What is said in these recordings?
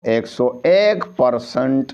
101%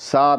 7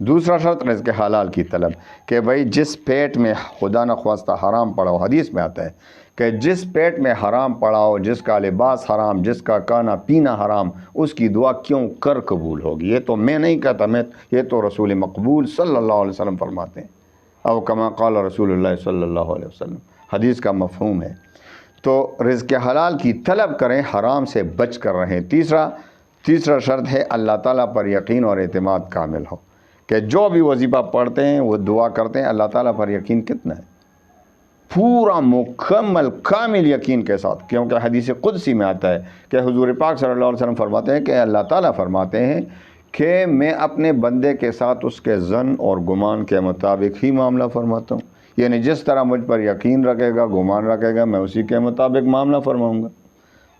دوسرا شرط رزق حلال کی طلب، کہ بھائی جس پیٹ میں خدا نخواستہ حرام پڑا ہو، حدیث میں آتا ہے کہ جس پیٹ میں حرام پڑا ہو، جس کا لباس حرام، جس کا کھانا پینا حرام، اس کی دعا کیوں کر قبول ہوگی؟ یہ تو میں نہیں کہتا، یہ تو رسول مقبول صلی اللہ علیہ وسلم فرماتے ہیں، او کما قال رسول اللہ صلی اللہ علیہ وسلم، حدیث کا مفہوم ہے۔ تو رزق حلال کی طلب کریں، حرام سے بچ کر رہیں۔ تیسرا شرط ہے اللہ تعالیٰ پر یقین اور اعتماد کامل ہو، کہ جو بھی وظیفہ پڑھتے ہیں وہ دعا کرتے ہیں، اللہ تعالیٰ پر یقین کتنا ہے؟ پورا مکمل کامل یقین کے ساتھ، کیونکہ حدیث قدسی میں آتا ہے کہ حضور پاک صلی اللہ علیہ وسلم فرماتے ہیں کہ اللہ تعالیٰ فرماتے ہیں کہ میں اپنے بندے کے ساتھ اس کے ظن اور گمان کے مطابق ہی معاملہ فرماتا ہوں، یعنی جس طرح مجھ پر یقین رکھے گا، گمان رکھے گا، میں اسی کے مطابق معاملہ فرماؤں گا۔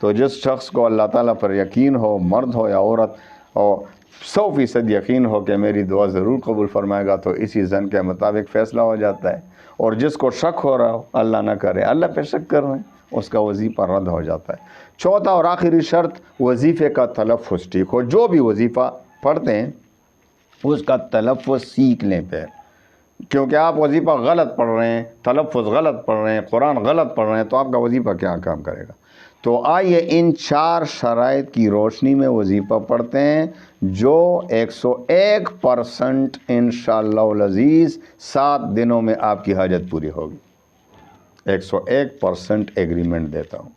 تو جس شخص کو اللہ تعالیٰ پر یقین ہو، مرد ہو یا عورت، اور 100% یقین ہو کہ میری دعا ضرور قبول فرمائے گا، تو اسی ظن کے مطابق فیصلہ ہو جاتا ہے۔ اور جس کو شک ہو رہا ہو، اللہ نہ کرے، اللہ پہ شک کر رہے ہیں، اس کا وظیفہ رد ہو جاتا ہے۔ چوتھا اور آخری شرط، وظیفے کا تلفظ ٹھیک ہو۔ جو بھی وظیفہ پڑھتے ہیں اس کا تلفظ سیکھ لیں پھر، کیونکہ آپ وظیفہ غلط پڑھ رہے ہیں، تلفظ غلط پڑھ رہے ہیں، قرآن غلط پڑھ رہے ہیں، تو آپ کا وظیفہ کیا کام کرے گا؟ تو آئیے ان 4 شرائط کی روشنی میں وظیفہ پڑھتے ہیں، جو 101% انشاءاللہ العزیز 7 دنوں میں آپ کی حاجت پوری ہوگی۔ 101% ایگریمنٹ دیتا ہوں۔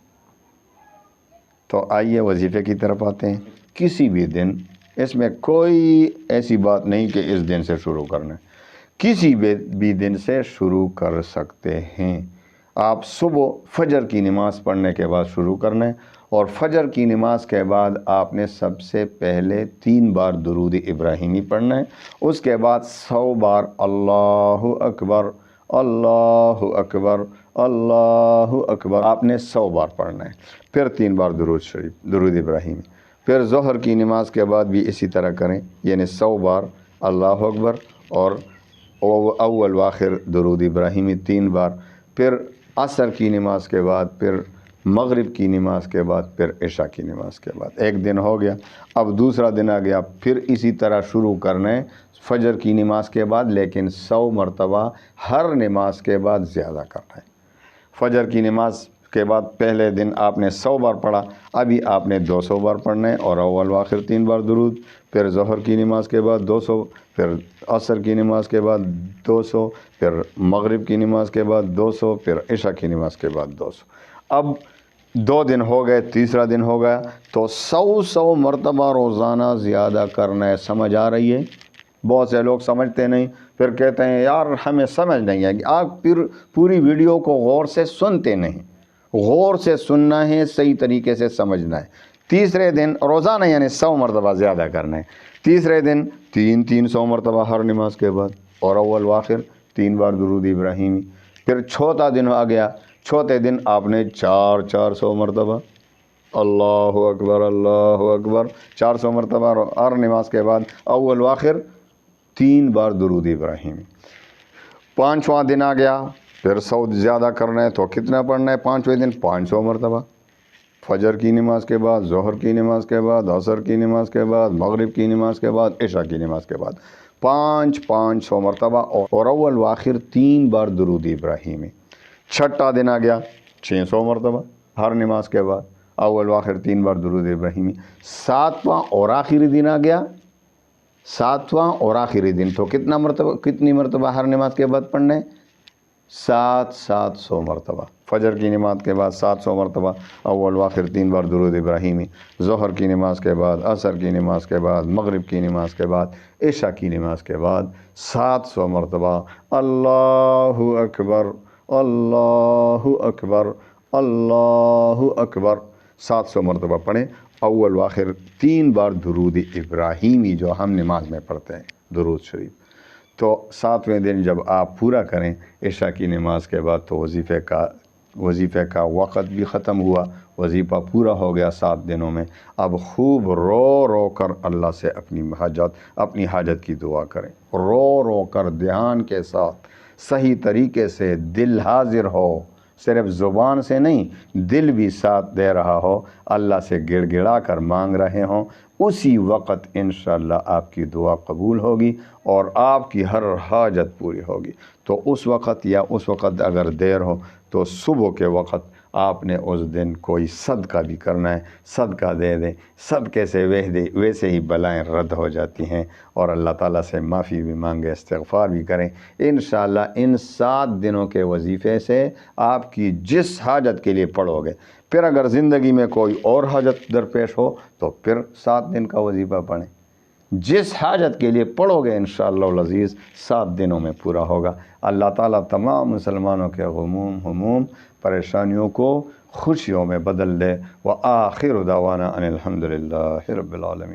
تو آئیے وظیفے کی طرف آتے ہیں۔ کسی بھی دن، اس میں کوئی ایسی بات نہیں کہ اس دن سے شروع کرنا ہے، کسی بھی دن سے شروع کر سکتے ہیں۔ آپ صبح فجر کی نماز پڑھنے کے بعد شروع کرنا ہے، اور فجر کی نماز کے بعد آپ نے سب سے پہلے 3 بار درود ابراہیمی پڑھنا ہے، اس کے بعد 100 بار اللہ اکبر اللہ اکبر اللہ اکبر آپ نے 100 بار پڑھنا ہے، پھر 3 بار درود ابراہیمی، پھر ظہر کی نماز کے بعد بھی اسی طرح کریں، یعنی 100 بار اللہ اکبر اور اول و آخر درود ابراہیمی 3 بار، پھر عصر کی نماز کے بعد، پھر مغرب کی نماز کے بعد، پھر عشاء کی نماز کے بعد۔ ایک دن ہو گیا، اب دوسرا دن آ گیا، پھر اسی طرح شروع کرنا ہے فجر کی نماز کے بعد، لیکن 100 مرتبہ ہر نماز کے بعد زیادہ کرنا ہے۔ فجر کی نماز کے بعد پہلے دن آپ نے 100 بار پڑھا، ابھی آپ نے 200 بار پڑھنا ہے، اور اول و آخر 3 بار درود، پھر ظہر کی نماز کے بعد 200، پھر عصر کی نماز کے بعد 200، پھر مغرب کی نماز کے بعد 200، پھر عشاء کی نماز کے بعد 200۔ اب 2 دن ہو گئے، تیسرا دن ہو گیا، تو 100 مرتبہ روزانہ زیادہ کرنا ہے۔ سمجھ آ رہی ہے؟ بہت سے لوگ سمجھتے نہیں، پھر کہتے ہیں یار ہمیں سمجھ نہیں آئے گی۔ آپ پھر پوری ویڈیو کو غور سے سنتے نہیں، غور سے سننا ہے، صحیح طریقے سے سمجھنا ہے۔ تیسرے دن روزانہ یعنی 100 مرتبہ زیادہ کرنا ہے۔ تیسرے دن 300 مرتبہ ہر نماز کے بعد، اور اول و آخر 3 بار درود ابراہیمی۔ پھر چوتھا دن آ گیا، چوتھے دن آپ نے 400 مرتبہ اللہ اکبر 400 مرتبہ ہر نماز کے بعد، اول و آخر 3 بار درود ابراہیمی۔ پانچواں دن آ گیا، پھر 100 زیادہ کرنا ہے، تو کتنا پڑھنا ہے؟ 5ویں دن 500 مرتبہ، فجر کی نماز کے بعد، ظہر کی نماز کے بعد، عصر کی نماز کے بعد، مغرب کی نماز کے بعد، عشاء کی نماز کے بعد 500 مرتبہ، اور اول و آخر 3 بار درود ابراہیمی۔ چھٹا دن آ گیا، 600 مرتبہ ہر نماز کے بعد، اول و آخر 3 بار درود ابراہیمی۔ ساتواں اور آخری دن آ گیا، ساتواں اور آخری دن، تو کتنی مرتبہ ہر نماز کے بعد پڑھنا ہے؟ 700 مرتبہ۔ فجر کی نماز کے بعد 700 مرتبہ، اول و آخر 3 بار درود ابراہیمی۔ ظہر کی نماز کے بعد، عصر کی نماز کے بعد، مغرب کی نماز کے بعد، عشاء کی نماز کے بعد 700 مرتبہ اللہ اکبر اللہ اکبر اللہ اکبر 700 مرتبہ پڑھیں، اول و آخر 3 بار درود ابراہیمی جو ہم نماز میں پڑھتے ہیں، درود شریف۔ تو 7ویں دن جب آپ پورا کریں عشاء کی نماز کے بعد، تو وظیفے کا وقت بھی ختم ہوا، وظیفہ پورا ہو گیا 7 دنوں میں۔ اب خوب رو رو کر اللہ سے اپنی حاجت کی دعا کریں، رو رو کر دھیان کے ساتھ، صحیح طریقے سے، دل حاضر ہو، صرف زبان سے نہیں دل بھی ساتھ دے رہا ہو، اللہ سے گڑ گڑا کر مانگ رہے ہوں، اسی وقت انشاءاللہ آپ کی دعا قبول ہوگی اور آپ کی ہر حاجت پوری ہوگی۔ تو اس وقت یا اس وقت اگر دیر ہو تو صبح کے وقت آپ نے اس دن کوئی صدقہ بھی کرنا ہے، صدقہ دے دیں، صدقے سے ویسے ہی بلائیں رد ہو جاتی ہیں، اور اللہ تعالیٰ سے معافی بھی مانگے، استغفار بھی کریں۔ انشاءاللہ ان 7 دنوں کے وظیفے سے آپ کی جس حاجت کے لیے پڑھو گے، پھر اگر زندگی میں کوئی اور حاجت درپیش ہو تو پھر 7 دن کا وظیفہ پڑھیں، جس حاجت کے لیے پڑھو گے انشاءاللہ العزیز 7 دنوں میں پورا ہوگا۔ اللہ تعالیٰ تمام مسلمانوں کے غموم ہموم پریشانیوں کو خوشیوں میں بدل دے۔ وآخر دعوانا ان الحمدللہ رب العالمین۔